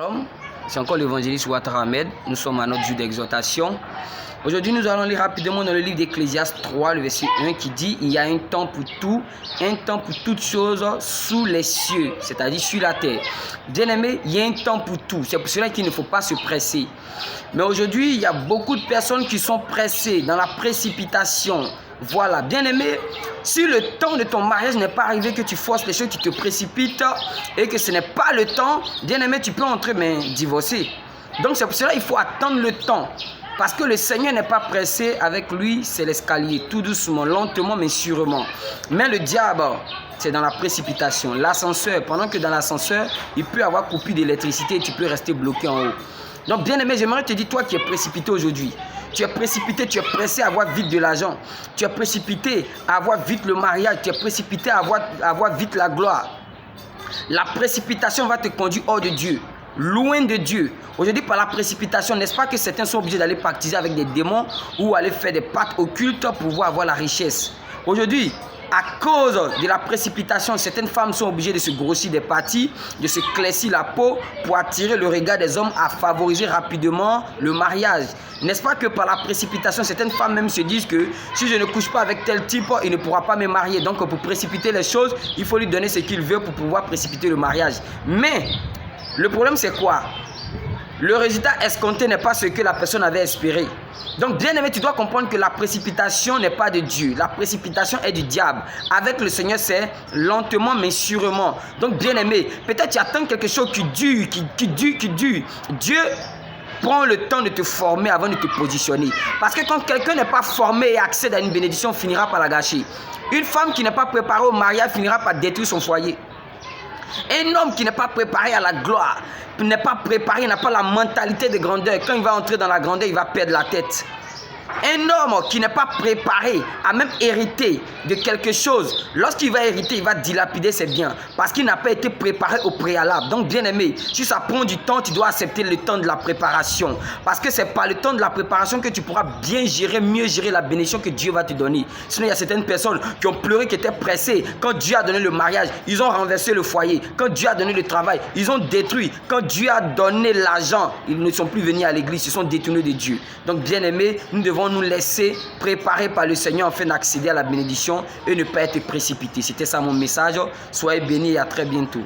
Shalom, c'est encore l'évangéliste Ouattara Ahmed. Nous sommes à notre jour d'exhortation. Aujourd'hui, nous allons lire rapidement dans le livre d'Ecclésiaste 3, le verset 1 qui dit « Il y a un temps pour tout, un temps pour toutes choses sous les cieux, c'est-à-dire sur la terre. » Bien-aimé, il y a un temps pour tout. C'est pour cela qu'il ne faut pas se presser. Mais aujourd'hui, il y a beaucoup de personnes qui sont pressées dans la précipitation. Voilà, bien-aimé, si le temps de ton mariage n'est pas arrivé, que tu forces les choses, tu te précipites et que ce n'est pas le temps, bien-aimé, tu peux entrer mais divorcer. Donc c'est pour cela qu'il faut attendre le temps. Parce que le Seigneur n'est pas pressé, avec lui c'est l'escalier, tout doucement, lentement mais sûrement. Mais le diable, c'est dans la précipitation. L'ascenseur, pendant que dans l'ascenseur, il peut y avoir coupure d'électricité et tu peux rester bloqué en haut. Donc bien aimé, j'aimerais te dire, toi qui es précipité aujourd'hui, tu es précipité, tu es pressé à avoir vite de l'argent, tu es précipité à avoir vite le mariage, tu es précipité à avoir vite la gloire. La précipitation va te conduire hors de Dieu, loin de Dieu. Aujourd'hui, par la précipitation, n'est-ce pas que certains sont obligés d'aller pactiser avec des démons ou aller faire des pactes occultes pour pouvoir avoir la richesse. Aujourd'hui, à cause de la précipitation, certaines femmes sont obligées de se grossir des parties, de se claircir la peau pour attirer le regard des hommes à favoriser rapidement le mariage. N'est-ce pas que par la précipitation, certaines femmes même se disent que si je ne couche pas avec tel type, il ne pourra pas me marier. Donc pour précipiter les choses, il faut lui donner ce qu'il veut pour pouvoir précipiter le mariage. Mais le problème c'est quoi? Le résultat escompté n'est pas ce que la personne avait espéré. Donc bien aimé, tu dois comprendre que la précipitation n'est pas de Dieu. La précipitation est du diable. Avec le Seigneur, c'est lentement mais sûrement. Donc bien aimé, peut-être tu attends quelque chose qui dure, qui dure. Dieu prend le temps de te former avant de te positionner. Parce que quand quelqu'un n'est pas formé et accède à une bénédiction, finira par la gâcher. Une femme qui n'est pas préparée au mariage finira par détruire son foyer. Un homme qui n'est pas préparé à la gloire, n'est pas préparé, n'a pas la mentalité de grandeur. Quand il va entrer dans la grandeur, il va perdre la tête. Un homme qui n'est pas préparé à même hériter de quelque chose, lorsqu'il va hériter, il va dilapider ses biens parce qu'il n'a pas été préparé au préalable. Donc bien aimé, si ça prend du temps, tu dois accepter le temps de la préparation. Parce que c'est par le temps de la préparation que tu pourras bien gérer, mieux gérer la bénédiction que Dieu va te donner. Sinon, il y a certaines personnes qui ont pleuré, qui étaient pressées. Quand Dieu a donné le mariage, ils ont renversé le foyer. Quand Dieu a donné le travail, ils ont détruit. Quand Dieu a donné l'argent, ils ne sont plus venus à l'église, ils se sont détournés de Dieu. Donc bien aimé, nous devons nous laisser préparer par le Seigneur afin d'accéder à la bénédiction et ne pas être précipité. C'était ça mon message. Soyez bénis et à très bientôt.